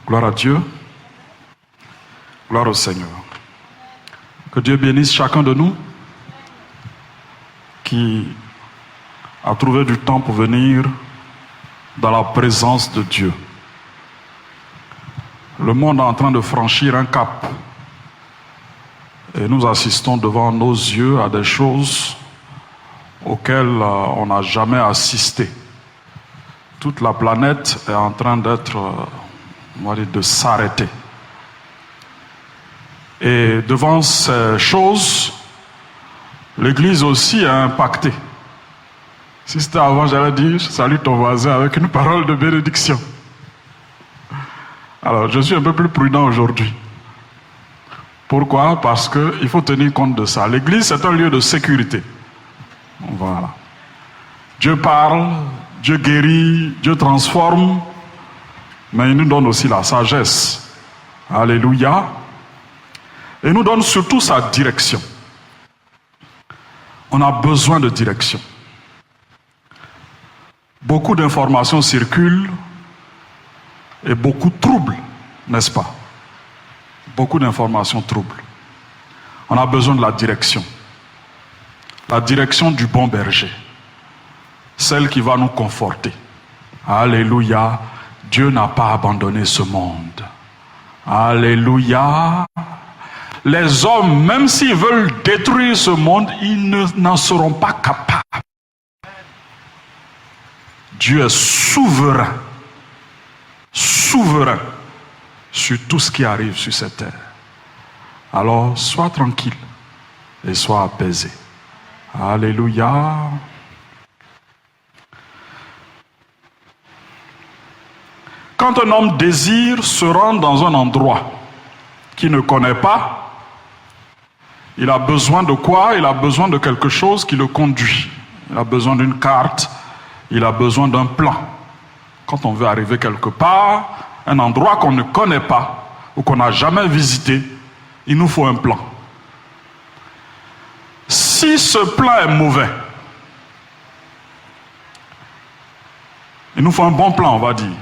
Gloire à Dieu. Gloire au Seigneur. Que Dieu bénisse chacun de nous qui a trouvé du temps pour venir dans la présence de Dieu. Le monde est en train de franchir un cap et nous assistons devant nos yeux à des choses auxquelles on n'a jamais assisté. Toute la planète est en train d'être, de s'arrêter. Et devant ces choses, l'Église aussi est impactée. Si c'était avant, j'allais dire, salue ton voisin avec une parole de bénédiction. Alors, je suis un peu plus prudent aujourd'hui. Pourquoi? Parce qu'il faut tenir compte de ça. L'Église, c'est un lieu de sécurité. Voilà. Dieu parle, Dieu guérit, Dieu transforme, mais il nous donne aussi la sagesse. Alléluia. Et il nous donne surtout sa direction. On a besoin de direction. Beaucoup d'informations circulent et beaucoup troublent, n'est-ce pas? Beaucoup d'informations troublent. On a besoin de la direction. La direction du bon berger. Celle qui va nous conforter. Alléluia. Dieu n'a pas abandonné ce monde. Alléluia. Les hommes, même s'ils veulent détruire ce monde, ils n'en seront pas capables. Dieu est souverain. Souverain sur tout ce qui arrive sur cette terre. Alors, sois tranquille et sois apaisé. Alléluia. Quand un homme désire se rendre dans un endroit qu'il ne connaît pas, il a besoin de quoi? Il a besoin de quelque chose qui le conduit. Il a besoin d'une carte, il a besoin d'un plan. Quand on veut arriver quelque part, un endroit qu'on ne connaît pas ou qu'on n'a jamais visité, il nous faut un plan. Si ce plan est mauvais, il nous faut un bon plan, on va dire.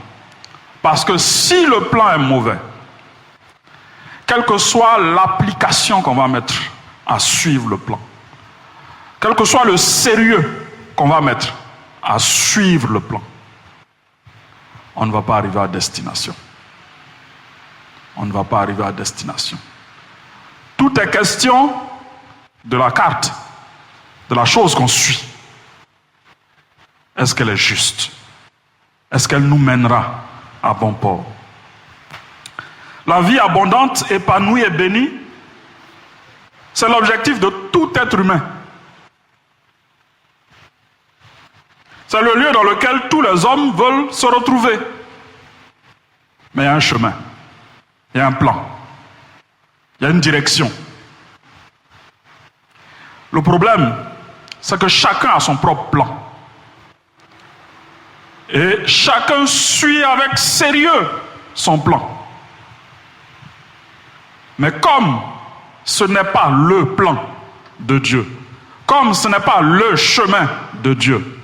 Parce que si le plan est mauvais, quelle que soit l'application qu'on va mettre à suivre le plan, quel que soit le sérieux qu'on va mettre à suivre le plan, on ne va pas arriver à destination. On ne va pas arriver à destination. Tout est question de la carte, de la chose qu'on suit. Est-ce qu'elle est juste? Est-ce qu'elle nous mènera à bon port? La vie abondante, épanouie et bénie, c'est l'objectif de tout être humain. C'est le lieu dans lequel tous les hommes veulent se retrouver. Mais il y a un chemin, il y a un plan, il y a une direction. Le problème, c'est que chacun a son propre plan. Et chacun suit avec sérieux son plan. Mais comme ce n'est pas le plan de Dieu, comme ce n'est pas le chemin de Dieu,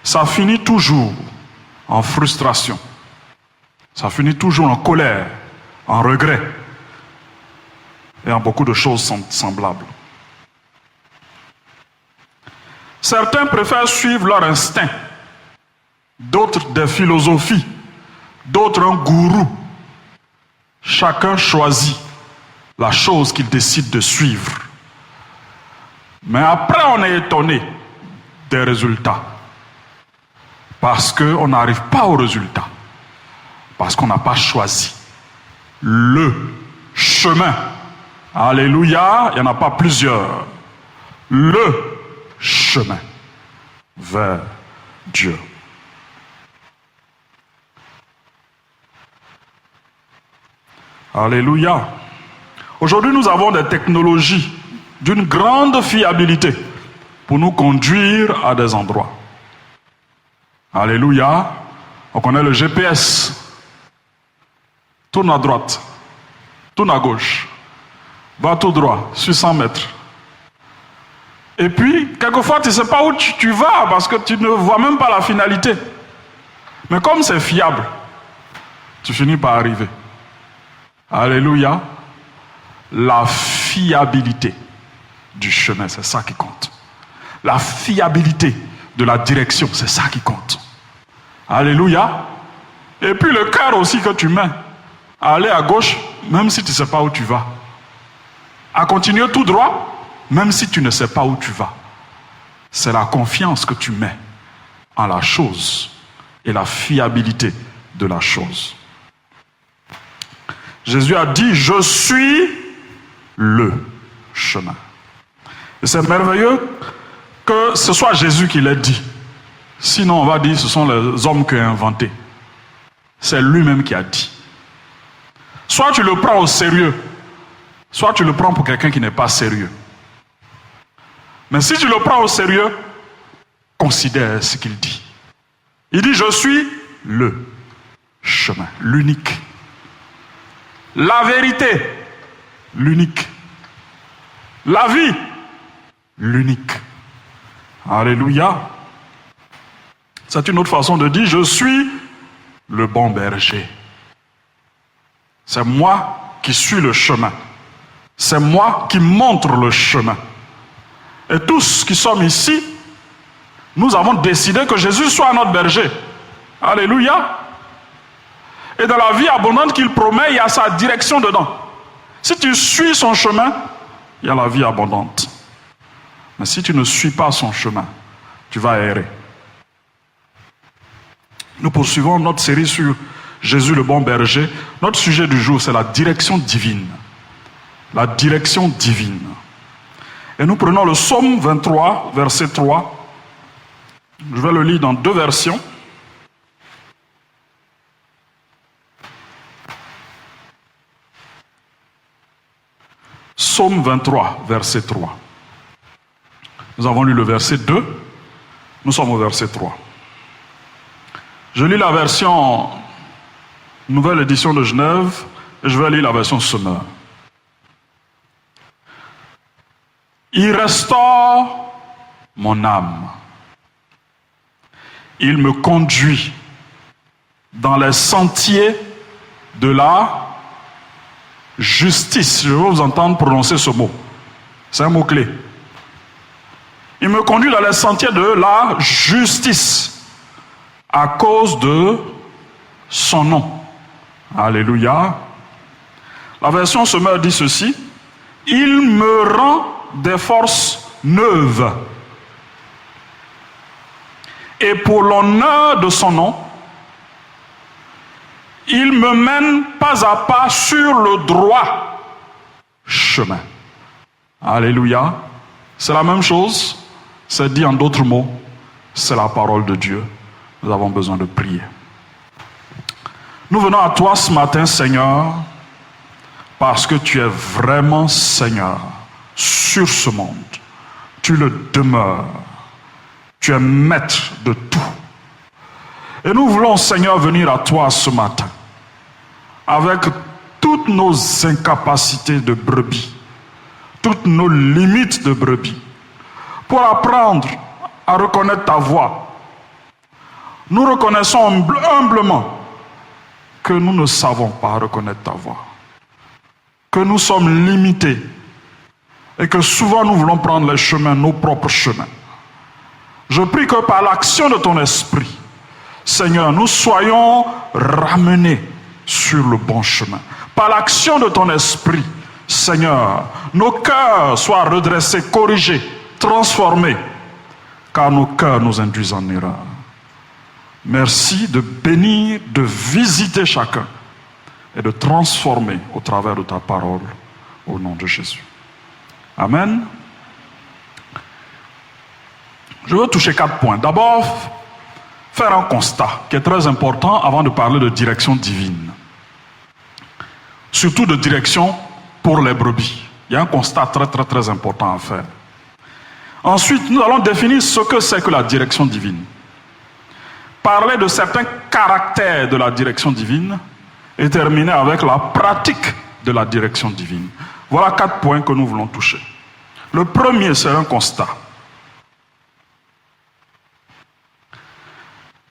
ça finit toujours en frustration. Ça finit toujours en colère, en regret et en beaucoup de choses semblables. Certains préfèrent suivre leur instinct, d'autres des philosophies, d'autres un gourou. Chacun choisit la chose qu'il décide de suivre. Mais après, on est étonné des résultats. Parce qu'on n'arrive pas au résultat. Parce qu'on n'a pas choisi le chemin. Alléluia, il n'y en a pas plusieurs. Le chemin vers Dieu. Alléluia. Aujourd'hui, nous avons des technologies d'une grande fiabilité pour nous conduire à des endroits. Alléluia. On connaît le GPS. Tourne à droite, tourne à gauche, va tout droit, sur 100 mètres. Et puis, quelquefois, tu ne sais pas où tu vas parce que tu ne vois même pas la finalité. Mais comme c'est fiable, tu finis par arriver. Alléluia. La fiabilité du chemin, c'est ça qui compte. La fiabilité de la direction, c'est ça qui compte. Alléluia. Et puis le cœur aussi que tu mets à aller à gauche, même si tu ne sais pas où tu vas. À continuer tout droit, même si tu ne sais pas où tu vas. C'est la confiance que tu mets en la chose et la fiabilité de la chose. Jésus a dit, je suis le chemin. Et c'est merveilleux que ce soit Jésus qui l'ait dit. Sinon, on va dire, ce sont les hommes qui ont inventé. C'est lui-même qui a dit. Soit tu le prends au sérieux, soit tu le prends pour quelqu'un qui n'est pas sérieux. Mais si tu le prends au sérieux, considère ce qu'il dit. Il dit, je suis le chemin, l'unique. La vérité, l'unique. La vie, l'unique. Alléluia. C'est une autre façon de dire, je suis le bon berger. C'est moi qui suis le chemin. C'est moi qui montre le chemin. Et tous qui sommes ici, nous avons décidé que Jésus soit notre berger. Alléluia. Et dans la vie abondante qu'il promet, il y a sa direction dedans. Si tu suis son chemin, il y a la vie abondante. Mais si tu ne suis pas son chemin, tu vas errer. Nous poursuivons notre série sur Jésus le bon berger. Notre sujet du jour, c'est la direction divine. La direction divine. Et nous prenons le psaume 23, verset 3. Je vais le lire dans deux versions. Psaume 23, verset 3. Nous avons lu le verset 2. Nous sommes au verset 3. Je lis la version Nouvelle édition de Genève et je vais lire la version Semeur. Il restaure mon âme. Il me conduit dans les sentiers de la justice. Je veux vous entendre prononcer ce mot. C'est un mot-clé. Il me conduit dans les sentiers de la justice à cause de son nom. Alléluia. La version Semeur dit ceci. Il me rend des forces neuves. Et pour l'honneur de son nom, il me mène pas à pas sur le droit chemin. Alléluia. C'est la même chose. C'est dit en d'autres mots. C'est la parole de Dieu. Nous avons besoin de prier. Nous venons à toi ce matin, Seigneur, parce que tu es vraiment Seigneur sur ce monde. Tu le demeures. Tu es maître de tout. Et nous voulons, Seigneur, venir à toi ce matin avec toutes nos incapacités de brebis, toutes nos limites de brebis, pour apprendre à reconnaître ta voix. Nous reconnaissons humblement que nous ne savons pas reconnaître ta voix, que nous sommes limités et que souvent nous voulons prendre les chemins, nos propres chemins. Je prie que par l'action de ton esprit, Seigneur, nous soyons ramenés sur le bon chemin. Par l'action de ton esprit, Seigneur, nos cœurs soient redressés, corrigés, transformés, car nos cœurs nous induisent en erreur. Merci de bénir, de visiter chacun et de transformer au travers de ta parole, au nom de Jésus. Amen. Je veux toucher 4 points. D'abord, faire un constat qui est très important avant de parler de direction divine. Surtout de direction pour les brebis. Il y a un constat très important à faire. Ensuite, nous allons définir ce que c'est que la direction divine. Parler de certains caractères de la direction divine et terminer avec la pratique de la direction divine. Voilà 4 points que nous voulons toucher. Le premier, c'est un constat.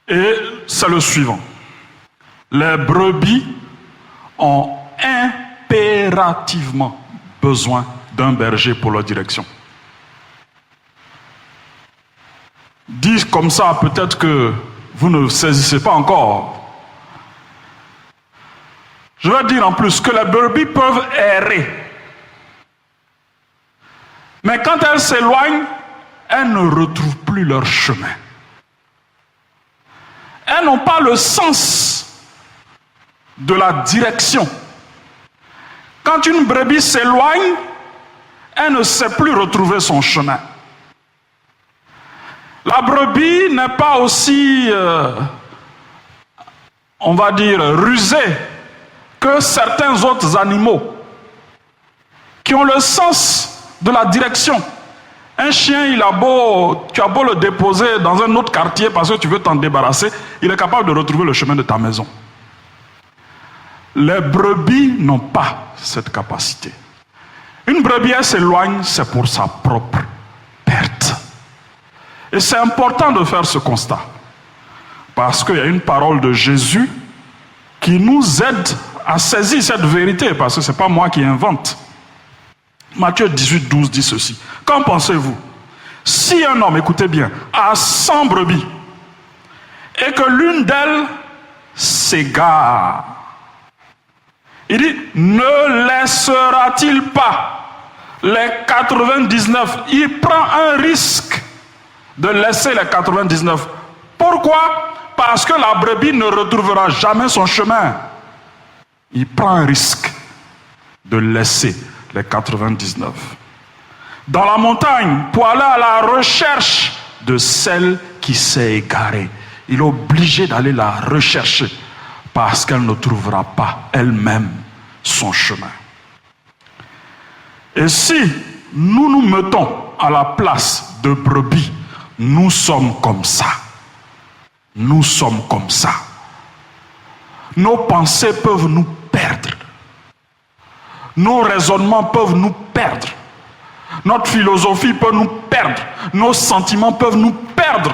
Et c'est le suivant. Les brebis ont un impérativement besoin d'un berger pour leur direction. Dit comme ça, peut-être que vous ne saisissez pas encore. Je vais dire en plus que les brebis peuvent errer. Mais quand elles s'éloignent, elles ne retrouvent plus leur chemin. Elles n'ont pas le sens de la direction. Quand une brebis s'éloigne, elle ne sait plus retrouver son chemin. La brebis n'est pas aussi, on va dire, rusée que certains autres animaux qui ont le sens de la direction. Un chien, tu as beau le déposer dans un autre quartier parce que tu veux t'en débarrasser, il est capable de retrouver le chemin de ta maison. Les brebis n'ont pas cette capacité. Une brebis, elle s'éloigne, c'est pour sa propre perte. Et c'est important de faire ce constat. Parce qu'il y a une parole de Jésus qui nous aide à saisir cette vérité, parce que ce n'est pas moi qui invente. Matthieu 18, 12 dit ceci. Qu'en pensez-vous? Si un homme, écoutez bien, a 100 brebis et que l'une d'elles s'égare, il dit, ne laissera-t-il pas les 99? Il prend un risque de laisser les 99. Pourquoi? Parce que la brebis ne retrouvera jamais son chemin. Il prend un risque de laisser les 99 dans la montagne pour aller à la recherche de celle qui s'est égarée. Il est obligé d'aller la rechercher parce qu'elle ne trouvera pas elle-même son chemin. Et si nous nous mettons à la place de brebis, nous sommes comme ça. Nous sommes comme ça. Nos pensées peuvent nous perdre. Nos raisonnements peuvent nous perdre. Notre philosophie peut nous perdre. Nos sentiments peuvent nous perdre.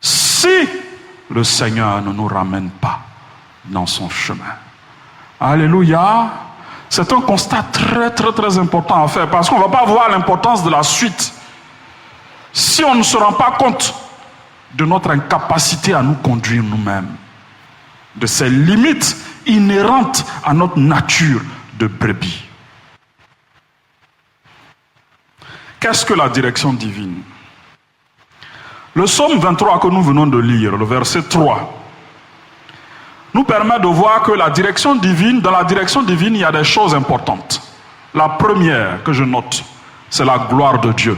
Si le Seigneur ne nous ramène pas dans son chemin. Alléluia. C'est un constat très, très, très important à faire parce qu'on ne va pas voir l'importance de la suite. Si on ne se rend pas compte de notre incapacité à nous conduire nous-mêmes, de ces limites inhérentes à notre nature de brebis. Qu'est-ce que la direction divine? Le psaume 23 que nous venons de lire, le verset 3, nous permet de voir que la direction divine, dans la direction divine, il y a des choses importantes. La première que je note, c'est la gloire de Dieu.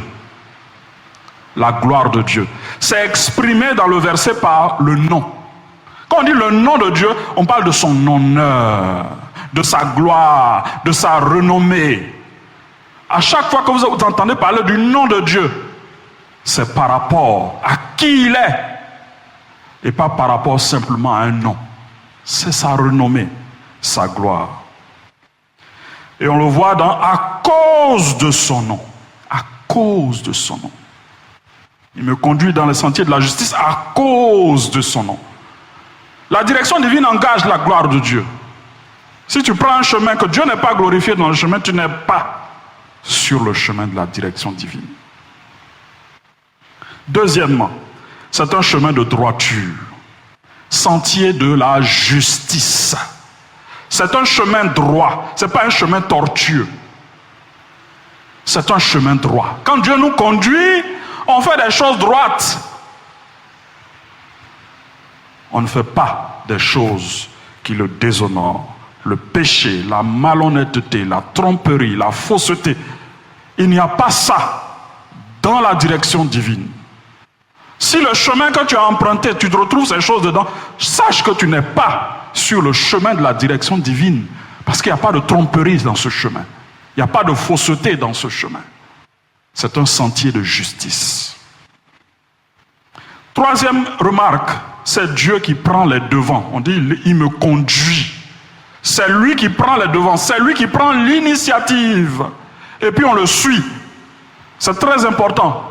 La gloire de Dieu. C'est exprimé dans le verset par le nom. Quand on dit le nom de Dieu, on parle de son honneur, de sa gloire, de sa renommée. À chaque fois que vous entendez parler du nom de Dieu, c'est par rapport à qui il est et pas par rapport simplement à un nom. C'est sa renommée, sa gloire. Et on le voit dans « à cause de son nom ». À cause de son nom. Il me conduit dans les sentiers de la justice à cause de son nom. La direction divine engage la gloire de Dieu. Si tu prends un chemin que Dieu n'est pas glorifié dans le chemin, tu n'es pas sur le chemin de la direction divine. Deuxièmement, c'est un chemin de droiture, sentier de la justice. C'est un chemin droit, ce n'est pas un chemin tortueux. C'est un chemin droit. Quand Dieu nous conduit, on fait des choses droites. On ne fait pas des choses qui le déshonorent. Le péché, la malhonnêteté, la tromperie, la fausseté. Il n'y a pas ça dans la direction divine. Si le chemin que tu as emprunté, tu te retrouves ces choses dedans, sache que tu n'es pas sur le chemin de la direction divine. Parce qu'il n'y a pas de tromperie dans ce chemin. Il n'y a pas de fausseté dans ce chemin. C'est un sentier de justice. Troisième remarque, c'est Dieu qui prend les devants. On dit, il me conduit. C'est lui qui prend les devants, c'est lui qui prend l'initiative. Et puis on le suit. C'est très important.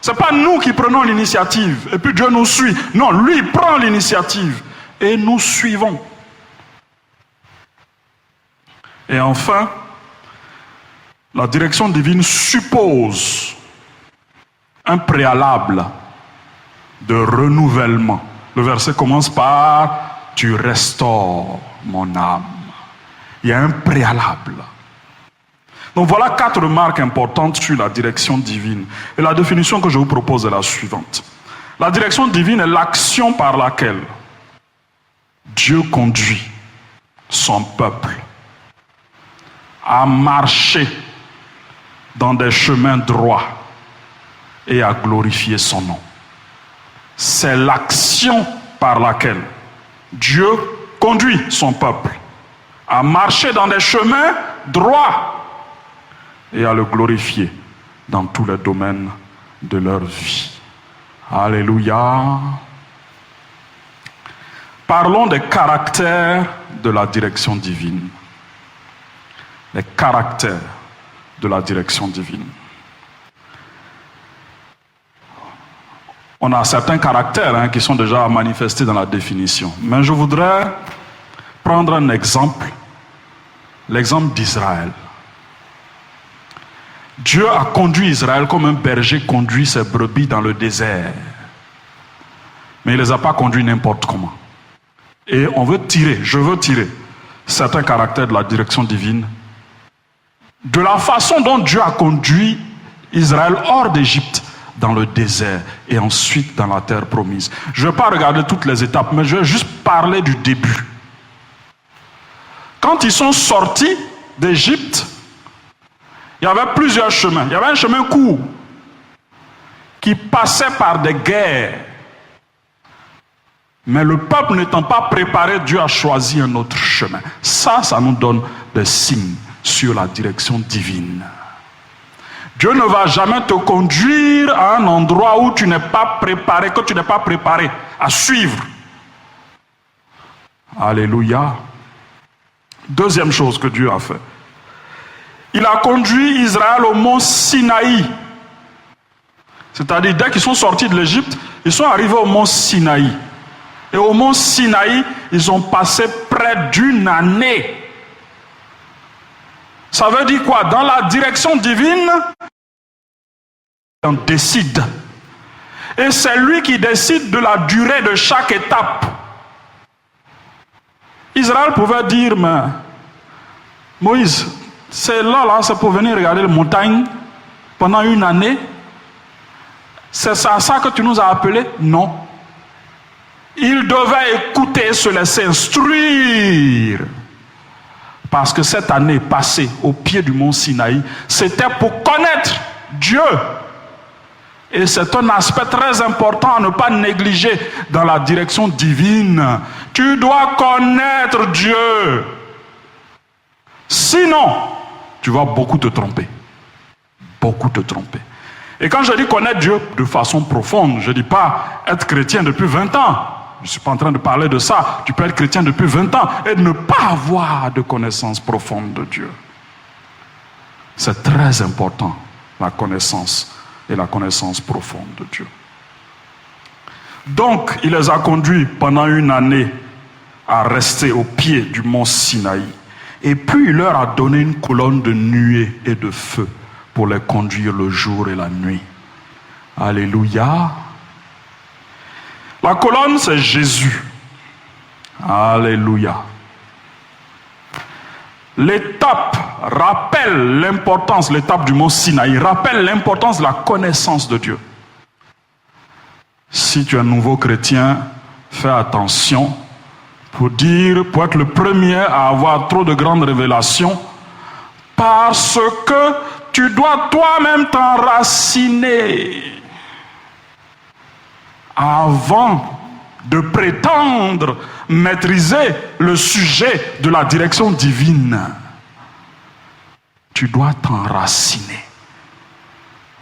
Ce n'est pas nous qui prenons l'initiative et puis Dieu nous suit. Non, lui prend l'initiative et nous suivons. Et enfin, la direction divine suppose un préalable de renouvellement. Le verset commence par « Tu restaures mon âme ». Il y a un préalable. Donc voilà 4 remarques importantes sur la direction divine. Et la définition que je vous propose est la suivante. La direction divine est l'action par laquelle Dieu conduit son peuple à marcher dans des chemins droits et à glorifier son nom. C'est l'action par laquelle Dieu conduit son peuple à marcher dans des chemins droits et à le glorifier dans tous les domaines de leur vie. Alléluia. Parlons des caractères de la direction divine. Les caractères de la direction divine. On a certains caractères qui sont déjà manifestés dans la définition. Mais je voudrais prendre un exemple, l'exemple d'Israël. Dieu a conduit Israël comme un berger conduit ses brebis dans le désert. Mais il ne les a pas conduits n'importe comment. Et je veux tirer certains caractères de la direction divine de la façon dont Dieu a conduit Israël hors d'Égypte, dans le désert et ensuite dans la terre promise. Je ne vais pas regarder toutes les étapes, mais je vais juste parler du début. Quand ils sont sortis d'Égypte, il y avait plusieurs chemins. Il y avait un chemin court qui passait par des guerres. Mais le peuple n'étant pas préparé, Dieu a choisi un autre chemin. Ça nous donne des signes sur la direction divine. Dieu ne va jamais te conduire à un endroit où tu n'es pas préparé, que tu n'es pas préparé à suivre. Alléluia. Deuxième chose que Dieu a fait. Il a conduit Israël au mont Sinaï. C'est-à-dire, dès qu'ils sont sortis de l'Égypte, ils sont arrivés au mont Sinaï. Et au mont Sinaï, ils ont passé près d'1 année. Ça veut dire quoi? Dans la direction divine, on décide. Et c'est lui qui décide de la durée de chaque étape. Israël pouvait dire, mais Moïse, c'est c'est pour venir regarder les montagnes pendant 1 année. C'est ça que tu nous as appelés? Non. Il devait écouter et se laisser instruire. Parce que cette année passée au pied du mont Sinaï, c'était pour connaître Dieu. Et c'est un aspect très important à ne pas négliger dans la direction divine. Tu dois connaître Dieu. Sinon, tu vas beaucoup te tromper. Beaucoup te tromper. Et quand je dis connaître Dieu de façon profonde, je ne dis pas être chrétien depuis 20 ans. Je ne suis pas en train de parler de ça. Tu peux être chrétien depuis 20 ans et ne pas avoir de connaissance profonde de Dieu. C'est très important, la connaissance et la connaissance profonde de Dieu. Donc, il les a conduits pendant 1 année à rester au pied du mont Sinaï. Et puis, il leur a donné une colonne de nuée et de feu pour les conduire le jour et la nuit. Alléluia. La colonne, c'est Jésus. Alléluia. L'étape rappelle l'importance, l'étape du mont Sinaï, rappelle l'importance de la connaissance de Dieu. Si tu es un nouveau chrétien, fais attention pour être le premier à avoir trop de grandes révélations, parce que tu dois toi-même t'enraciner avant de prétendre maîtriser le sujet de la direction divine. Tu dois t'enraciner.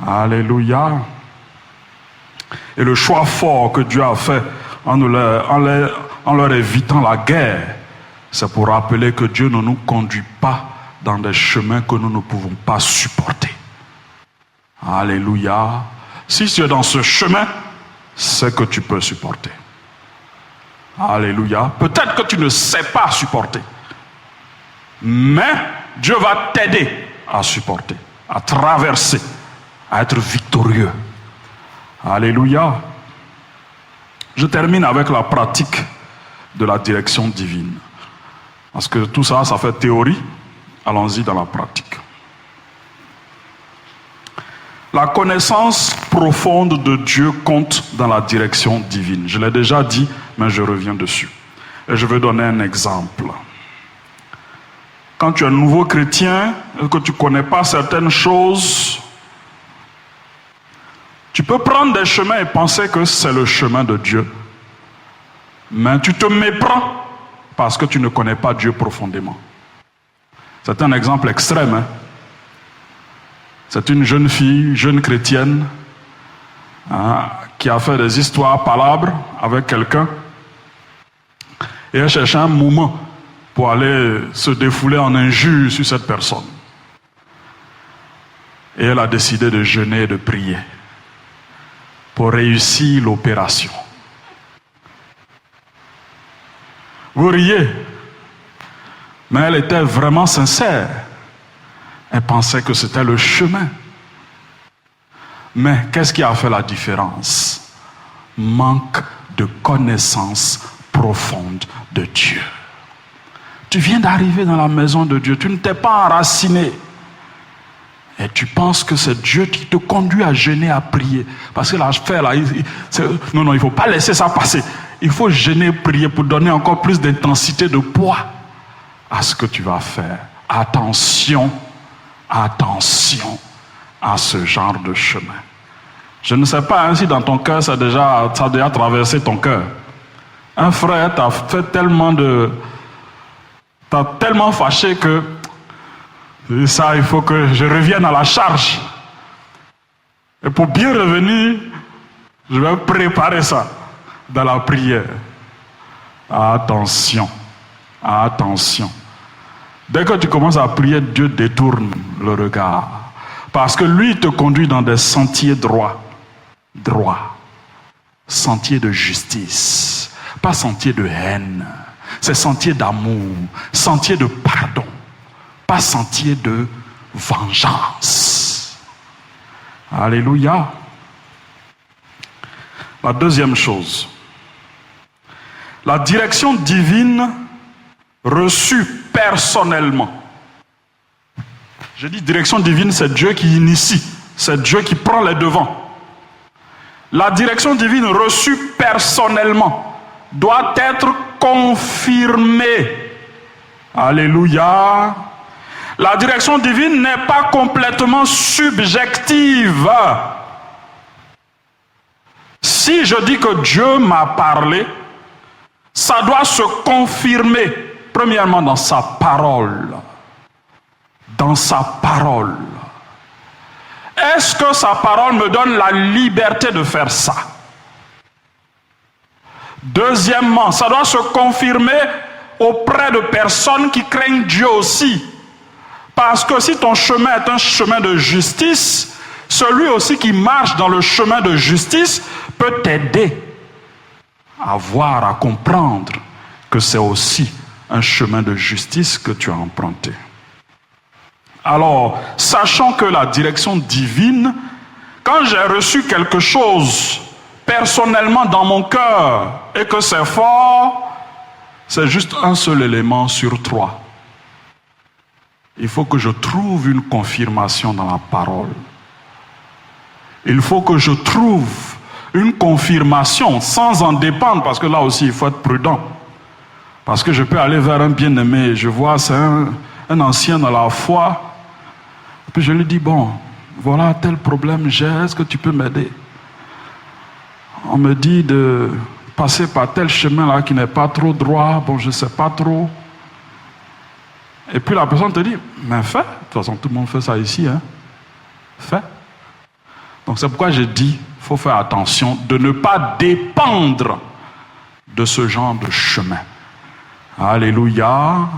Alléluia. Et le choix fort que Dieu a fait en leur évitant la guerre, c'est pour rappeler que Dieu ne nous conduit pas dans des chemins que nous ne pouvons pas supporter. Alléluia. Si tu es dans ce chemin, c'est que tu peux supporter. Alléluia. Peut-être que tu ne sais pas supporter. Mais Dieu va t'aider à supporter, à traverser, à être victorieux. Alléluia. Je termine avec la pratique de la direction divine. Parce que tout ça, ça fait théorie. Allons-y dans la pratique. La connaissance profonde de Dieu compte dans la direction divine. Je l'ai déjà dit, mais je reviens dessus. Et je vais donner un exemple. Quand tu es un nouveau chrétien et que tu ne connais pas certaines choses, tu peux prendre des chemins et penser que c'est le chemin de Dieu. Mais tu te méprends parce que tu ne connais pas Dieu profondément. C'est un exemple extrême. Hein? C'est une jeune fille, jeune chrétienne, qui a fait des histoires palabres avec quelqu'un. Et elle cherchait un moment pour aller se défouler en injures sur cette personne. Et elle a décidé de jeûner et de prier pour réussir l'opération. Vous riez, mais elle était vraiment sincère. Elle pensait que c'était le chemin. Mais qu'est-ce qui a fait la différence? Manque de connaissance profonde de Dieu. Tu viens d'arriver dans la maison de Dieu, tu ne t'es pas enraciné. Et tu penses que c'est Dieu qui te conduit à jeûner, à prier. Parce que l'affaire là, non, il ne faut pas laisser ça passer. Il faut jeûner, prier pour donner encore plus d'intensité, de poids à ce que tu vas faire. Attention à ce genre de chemin. Je ne sais pas si dans ton cœur, ça a déjà traversé ton cœur. Un frère t'a fait tellement t'as tellement fâché que ça, il faut que je revienne à la charge. Et pour bien revenir, je vais préparer ça dans la prière. Attention. Dès que tu commences à prier, Dieu détourne le regard. Parce que lui, il te conduit dans des sentiers droits. Sentiers de justice. Pas sentiers de haine. C'est sentiers d'amour. Sentiers de pardon. Pas sentiers de vengeance. Alléluia. La deuxième chose. La direction divine reçue personnellement. Je dis direction divine, c'est Dieu qui initie, c'est Dieu qui prend les devants. La direction divine reçue personnellement doit être confirmée. Alléluia. La direction divine n'est pas complètement subjective. Si je dis que Dieu m'a parlé, ça doit se confirmer, premièrement dans sa parole. Dans sa parole. Est-ce que sa parole me donne la liberté de faire ça? Deuxièmement, ça doit se confirmer auprès de personnes qui craignent Dieu aussi. Parce que si ton chemin est un chemin de justice, celui aussi qui marche dans le chemin de justice peut t'aider à voir, à comprendre que c'est aussi un chemin de justice que tu as emprunté. Alors, sachant que la direction divine, quand j'ai reçu quelque chose personnellement dans mon cœur et que c'est fort, c'est juste un seul élément sur 3. Il faut que je trouve une confirmation dans la parole. Il faut que je trouve une confirmation sans en dépendre, parce que là aussi il faut être prudent. Parce que je peux aller vers un bien-aimé, je vois c'est un ancien dans la foi, et puis je lui dis, bon, voilà tel problème j'ai, est-ce que tu peux m'aider? On me dit de passer par tel chemin là qui n'est pas trop droit, bon je ne sais pas trop. Et puis la personne te dit, mais fais, de toute façon tout le monde fait ça ici, hein. Fais. Donc c'est pourquoi j'ai dit, il faut faire attention de ne pas dépendre de ce genre de chemin. Alléluia.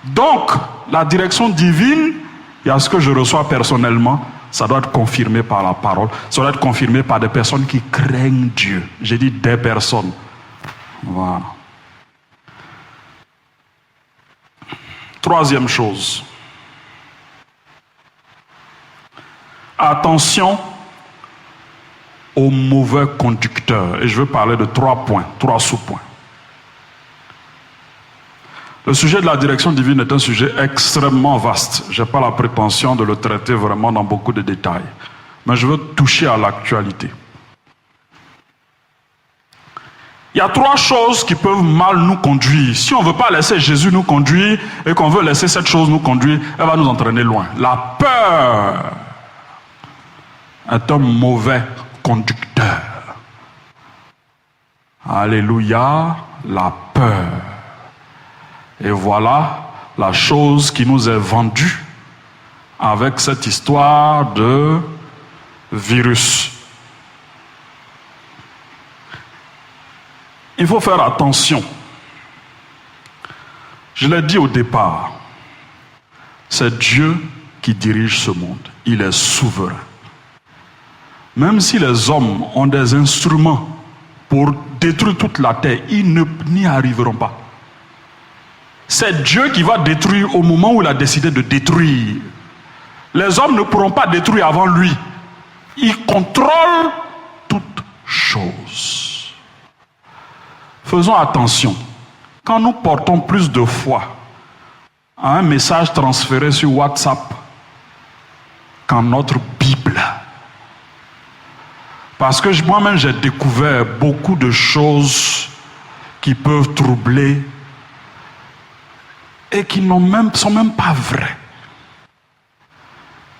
Donc, la direction divine, il y a ce que je reçois personnellement, ça doit être confirmé par la parole, ça doit être confirmé par des personnes qui craignent Dieu. J'ai dit des personnes. Voilà. Troisième chose. Attention aux mauvais conducteurs. Et je veux parler de 3 points, 3 sous-points. Le sujet de la direction divine est un sujet extrêmement vaste. Je n'ai pas la prétention de le traiter vraiment dans beaucoup de détails. Mais je veux toucher à l'actualité. Il y a 3 choses qui peuvent mal nous conduire. Si on ne veut pas laisser Jésus nous conduire et qu'on veut laisser cette chose nous conduire, elle va nous entraîner loin. La peur est un mauvais conducteur. Alléluia, la peur. Et voilà la chose qui nous est vendue avec cette histoire de virus. Il faut faire attention. Je l'ai dit au départ, c'est Dieu qui dirige ce monde. Il est souverain. Même si les hommes ont des instruments pour détruire toute la terre, ils n'y arriveront pas. C'est Dieu qui va détruire au moment où il a décidé de détruire. Les hommes ne pourront pas détruire avant lui. Il contrôle toutes choses. Faisons attention. Quand nous portons plus de foi à un message transféré sur WhatsApp qu'en notre Bible, parce que moi-même j'ai découvert beaucoup de choses qui peuvent troubler et qui sont même pas vraies.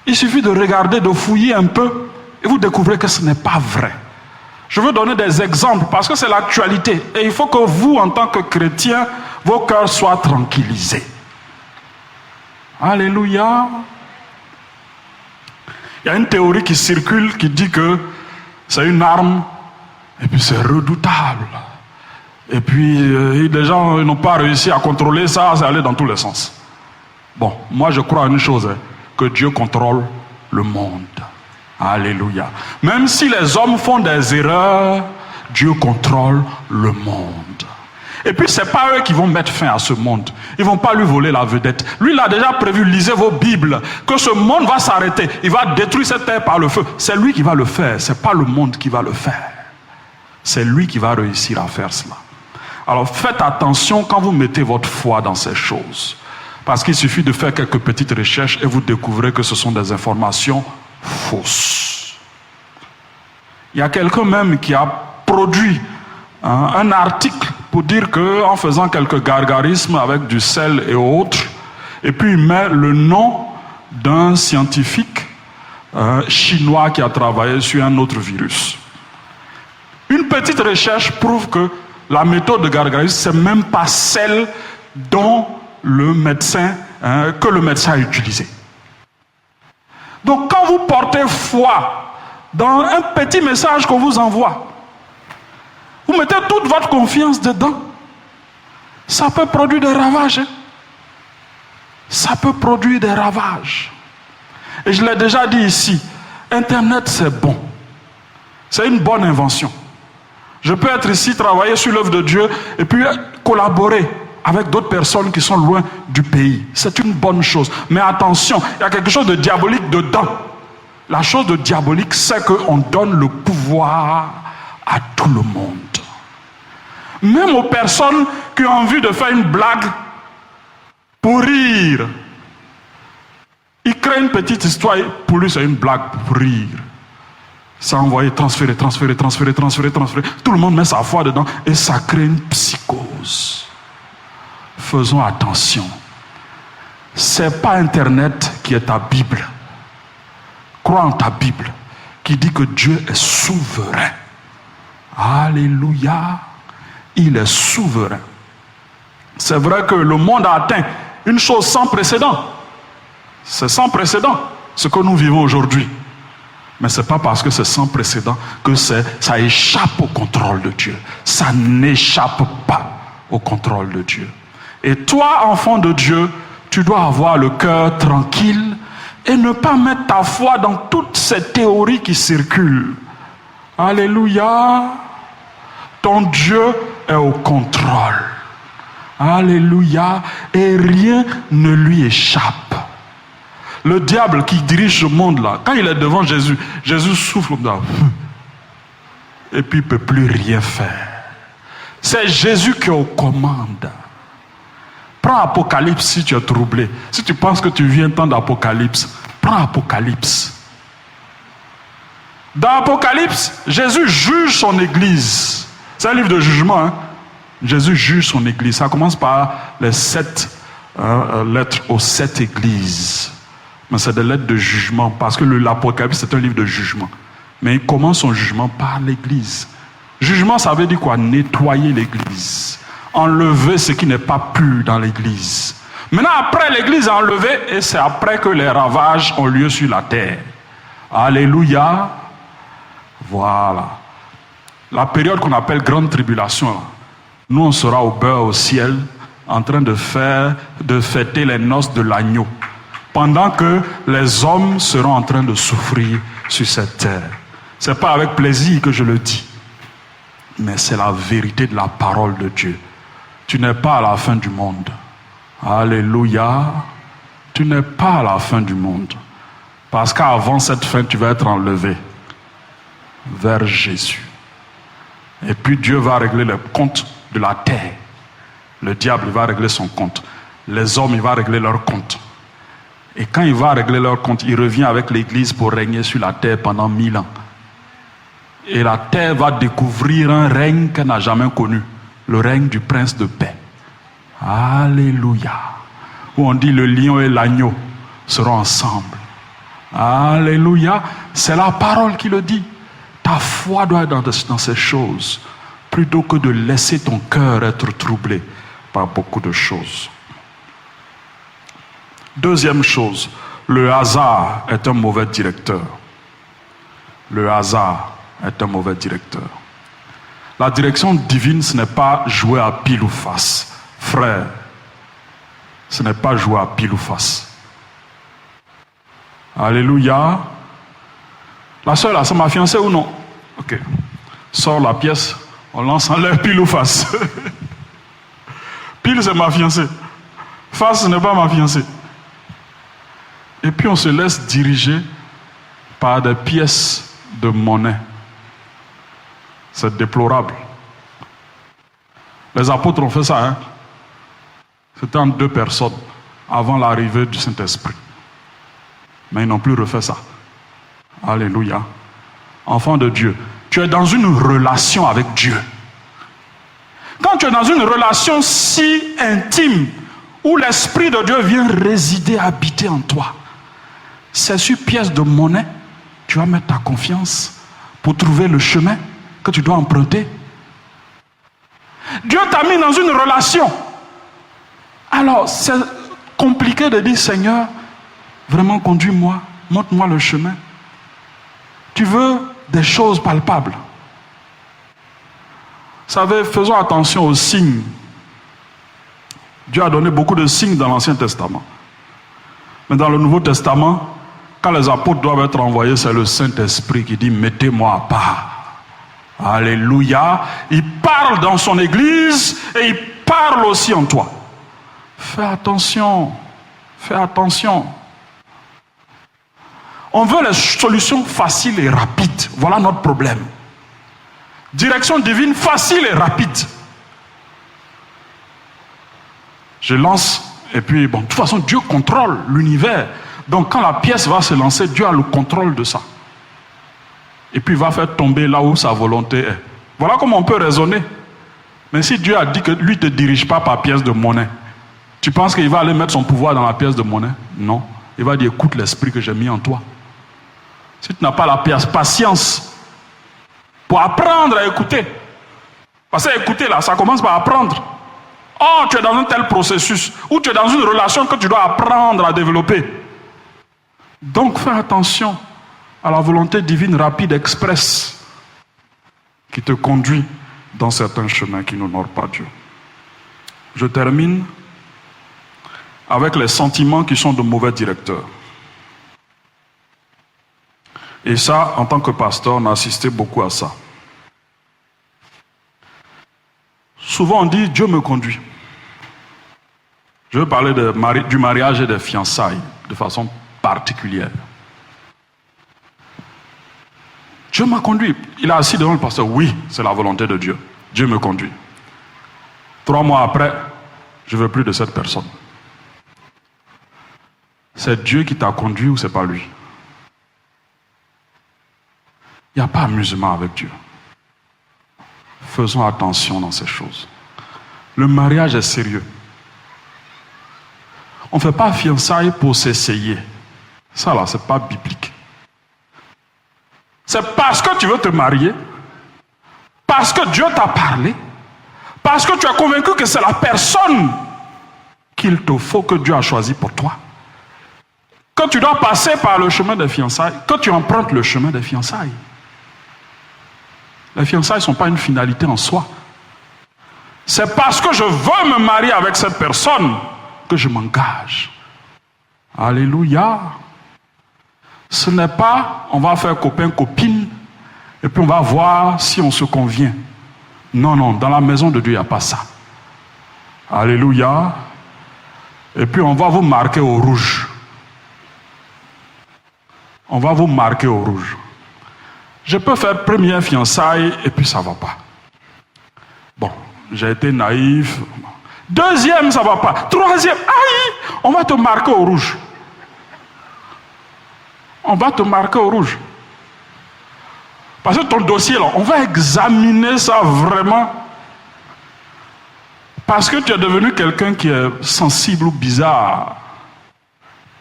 Il suffit de regarder, de fouiller un peu et vous découvrez que ce n'est pas vrai. Je veux donner des exemples parce que c'est l'actualité et il faut que vous, en tant que chrétiens, vos cœurs soient tranquillisés. Alléluia. Il y a une théorie qui circule qui dit que c'est une arme et puis c'est redoutable. Et puis les gens n'ont pas réussi à contrôler ça, c'est allé dans tous les sens. Bon, moi je crois à une chose, que Dieu contrôle le monde. Alléluia. Même si les hommes font des erreurs, Dieu contrôle le monde. Et puis c'est pas eux qui vont mettre fin à ce monde. Ils vont pas lui voler la vedette. Lui il a déjà prévu, lisez vos Bibles, que ce monde va s'arrêter. Il va détruire cette terre par le feu. C'est lui qui va le faire, c'est pas le monde qui va le faire. C'est lui qui va réussir à faire cela. Alors faites attention quand vous mettez votre foi dans ces choses. Parce qu'il suffit de faire quelques petites recherches et vous découvrez que ce sont des informations fausses. Il y a quelqu'un même qui a produit un article pour dire qu'en faisant quelques gargarismes avec du sel et autres, et puis il met le nom d'un scientifique chinois qui a travaillé sur un autre virus. Une petite recherche prouve que la méthode de gargarisme, c'est même pas celle dont le médecin a utilisé. Donc quand vous portez foi dans un petit message qu'on vous envoie, vous mettez toute votre confiance dedans, ça peut produire des ravages. Ça peut produire des ravages. Et je l'ai déjà dit ici, Internet c'est bon. C'est une bonne invention. Je peux être ici, travailler sur l'œuvre de Dieu et puis collaborer avec d'autres personnes qui sont loin du pays. C'est une bonne chose. Mais attention, il y a quelque chose de diabolique dedans. La chose de diabolique, c'est qu'on donne le pouvoir à tout le monde. Même aux personnes qui ont envie de faire une blague pour rire. Ils créent une petite histoire, pour lui c'est une blague pour rire. Ça envoie transférer. Tout le monde met sa foi dedans et ça crée une psychose. Faisons attention. C'est pas Internet qui est ta Bible. Crois en ta Bible qui dit que Dieu est souverain. Alléluia. Il est souverain. C'est vrai que le monde a atteint une chose sans précédent. C'est sans précédent ce que nous vivons aujourd'hui. Mais ce n'est pas parce que c'est sans précédent que ça échappe au contrôle de Dieu. Ça n'échappe pas au contrôle de Dieu. Et toi, enfant de Dieu, tu dois avoir le cœur tranquille et ne pas mettre ta foi dans toutes ces théories qui circulent. Alléluia. Ton Dieu est au contrôle. Alléluia. Et rien ne lui échappe. Le diable qui dirige ce monde-là, quand il est devant Jésus, Jésus souffle comme ça. Et puis il ne peut plus rien faire. C'est Jésus qui est aux commandes. Prends Apocalypse si tu es troublé. Si tu penses que tu viens entendre Apocalypse, prends Apocalypse. Dans Apocalypse, Jésus juge son église. C'est un livre de jugement. Hein? Jésus juge son église. Ça commence par les 7 lettres aux 7 églises. Mais c'est des lettres de jugement parce que l'Apocalypse c'est un livre de jugement. Mais il commence son jugement par l'église. Jugement, ça veut dire quoi? Nettoyer l'église. Enlever ce qui n'est pas pur dans l'église. Maintenant, après l'église est enlevée, et c'est après que les ravages ont lieu sur la terre. Alléluia. Voilà. La période qu'on appelle grande tribulation, nous on sera au beurre au ciel, en train de fêter les noces de l'agneau, pendant que les hommes seront en train de souffrir sur cette terre. C'est pas avec plaisir que je le dis, mais c'est la vérité de la parole de Dieu. Tu n'es pas à la fin du monde. Alléluia. Tu n'es pas à la fin du monde. Parce qu'avant cette fin, tu vas être enlevé vers Jésus. Et puis Dieu va régler le compte de la terre. Le diable va régler son compte. Les hommes, il va régler leur compte. Et quand il va régler leur compte, il revient avec l'église pour régner sur la terre pendant 1000 ans. Et la terre va découvrir un règne qu'elle n'a jamais connu. Le règne du prince de paix. Alléluia. Où on dit le lion et l'agneau seront ensemble. Alléluia. C'est la parole qui le dit. Ta foi doit être dans ces choses, plutôt que de laisser ton cœur être troublé par beaucoup de choses. Deuxième chose, le hasard est un mauvais directeur. Le hasard est un mauvais directeur. La direction divine, ce n'est pas jouer à pile ou face. Frère, ce n'est pas jouer à pile ou face. Alléluia. La soeur là, c'est ma fiancée ou non? Ok. Sors la pièce, on lance en l'air pile ou face. Pile, c'est ma fiancée. Face, ce n'est pas ma fiancée. Et puis on se laisse diriger par des pièces de monnaie. C'est déplorable. Les apôtres ont fait ça. Hein? C'était en 2 personnes avant l'arrivée du Saint-Esprit. Mais ils n'ont plus refait ça. Alléluia. Enfant de Dieu, tu es dans une relation avec Dieu. Quand tu es dans une relation si intime où l'Esprit de Dieu vient résider, habiter en toi, c'est sur pièce de monnaie tu vas mettre ta confiance pour trouver le chemin que tu dois emprunter. Dieu t'a mis dans une relation. Alors, c'est compliqué de dire, Seigneur, vraiment conduis-moi, montre-moi le chemin. Tu veux des choses palpables. Vous savez, faisons attention aux signes. Dieu a donné beaucoup de signes dans l'Ancien Testament. Mais dans le Nouveau Testament, quand les apôtres doivent être envoyés, c'est le Saint-Esprit qui dit, mettez-moi à part. Alléluia. Il parle dans son église et il parle aussi en toi. Fais attention. Fais attention. On veut les solutions faciles et rapides. Voilà notre problème. Direction divine facile et rapide. Je lance et puis, bon, de toute façon, Dieu contrôle l'univers. Donc quand la pièce va se lancer, Dieu a le contrôle de ça. Et puis il va faire tomber là où sa volonté est. Voilà comment on peut raisonner. Mais si Dieu a dit que lui ne te dirige pas par pièce de monnaie, tu penses qu'il va aller mettre son pouvoir dans la pièce de monnaie? Non. Il va dire, écoute l'esprit que j'ai mis en toi. Si tu n'as pas la patience pour apprendre à écouter. Parce que écouter là, ça commence par apprendre. Oh, tu es dans un tel processus, ou tu es dans une relation que tu dois apprendre à développer. Donc fais attention à la volonté divine rapide, express, qui te conduit dans certains chemins qui n'honorent pas Dieu. Je termine avec les sentiments qui sont de mauvais directeurs. Et ça, en tant que pasteur, on a assisté beaucoup à ça. Souvent on dit, Dieu me conduit. Je veux parler du mariage et des fiançailles de façon particulière. Dieu m'a conduit. Il est assis devant le pasteur. Oui, c'est la volonté de Dieu. Dieu me conduit. 3 mois après, je ne veux plus de cette personne. C'est Dieu qui t'a conduit ou c'est pas lui? Il n'y a pas amusement avec Dieu. Faisons attention dans ces choses. Le mariage est sérieux. On ne fait pas fiançailles pour s'essayer. Ça là, ce n'est pas biblique. C'est parce que tu veux te marier, parce que Dieu t'a parlé, parce que tu es convaincu que c'est la personne qu'il te faut, que Dieu a choisi pour toi. Quand tu dois passer par le chemin des fiançailles, quand tu empruntes le chemin des fiançailles, les fiançailles ne sont pas une finalité en soi. C'est parce que je veux me marier avec cette personne que je m'engage. Alléluia. Ce n'est pas, on va faire copain-copine, et puis on va voir si on se convient. Non, non, dans la maison de Dieu, il n'y a pas ça. Alléluia. Et puis on va vous marquer au rouge. On va vous marquer au rouge. Je peux faire première fiançaille et puis ça ne va pas. Bon, j'ai été naïf. Deuxième, ça ne va pas. Troisième, aïe, on va te marquer au rouge. On va te marquer au rouge. Parce que ton dossier, là, on va examiner ça vraiment. Parce que tu es devenu quelqu'un qui est sensible ou bizarre.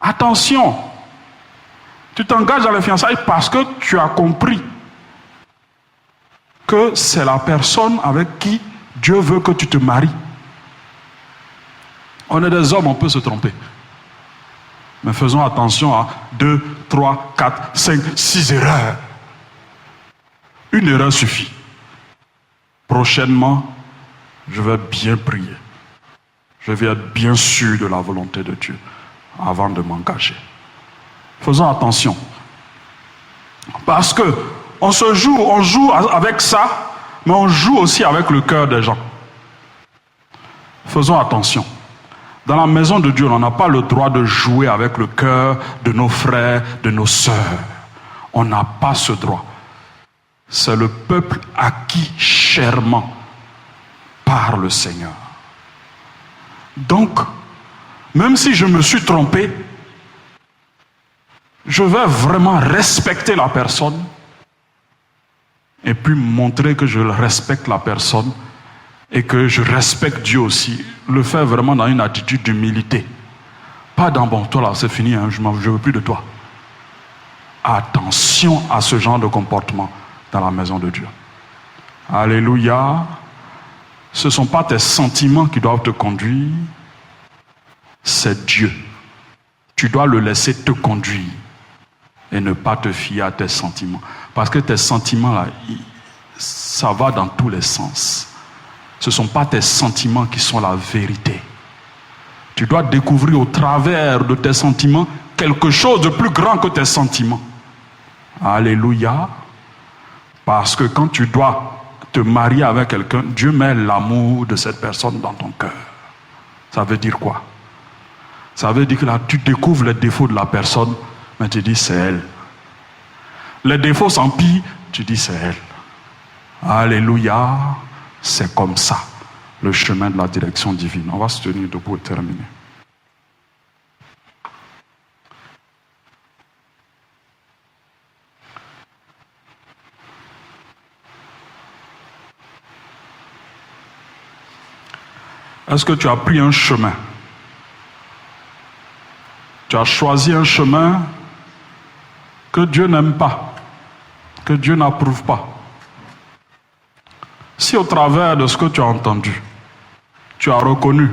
Attention. Tu t'engages dans les fiançailles parce que tu as compris que c'est la personne avec qui Dieu veut que tu te maries. On est des hommes, on peut se tromper. Mais faisons attention à 2, 3, 4, 5, 6 erreurs. Une erreur suffit. Prochainement, je vais bien prier. Je vais être bien sûr de la volonté de Dieu avant de m'engager. Faisons attention. Parce que on joue avec ça, mais on joue aussi avec le cœur des gens. Faisons attention. Dans la maison de Dieu, on n'a pas le droit de jouer avec le cœur de nos frères, de nos sœurs. On n'a pas ce droit. C'est le peuple acquis chèrement par le Seigneur. Donc, même si je me suis trompé, je vais vraiment respecter la personne et puis montrer que je respecte la personne et que je respecte Dieu aussi. Le faire vraiment dans une attitude d'humilité. Pas dans bon, toi là, c'est fini, hein, je ne veux plus de toi. Attention à ce genre de comportement dans la maison de Dieu. Alléluia. Ce ne sont pas tes sentiments qui doivent te conduire, c'est Dieu. Tu dois le laisser te conduire et ne pas te fier à tes sentiments. Parce que tes sentiments, là, ça va dans tous les sens. Ce ne sont pas tes sentiments qui sont la vérité. Tu dois découvrir au travers de tes sentiments quelque chose de plus grand que tes sentiments. Alléluia. Parce que quand tu dois te marier avec quelqu'un, Dieu met l'amour de cette personne dans ton cœur. Ça veut dire quoi? Ça veut dire que là, tu découvres les défauts de la personne, mais tu dis c'est elle. Les défauts s'empilent, tu dis c'est elle. Alléluia. C'est comme ça, le chemin de la direction divine. On va se tenir debout et terminer. Est-ce que tu as pris un chemin? Tu as choisi un chemin que Dieu n'aime pas, que Dieu n'approuve pas. Si au travers de ce que tu as entendu, tu as reconnu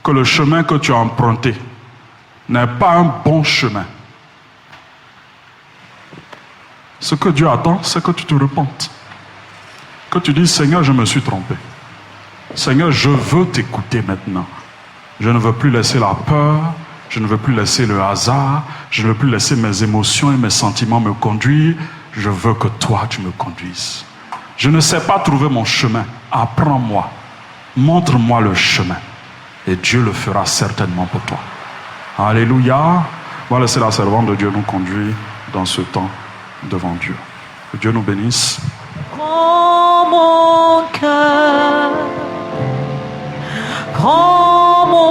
que le chemin que tu as emprunté n'est pas un bon chemin, ce que Dieu attend, c'est que tu te repentes. Que tu dises, Seigneur, je me suis trompé. Seigneur, je veux t'écouter maintenant. Je ne veux plus laisser la peur, je ne veux plus laisser le hasard, je ne veux plus laisser mes émotions et mes sentiments me conduire. Je veux que toi, tu me conduises. Je ne sais pas trouver mon chemin. Apprends-moi. Montre-moi le chemin. Et Dieu le fera certainement pour toi. Alléluia. On va laisser la servante de Dieu nous conduire dans ce temps devant Dieu. Que Dieu nous bénisse. Prends mon cœur, prends mon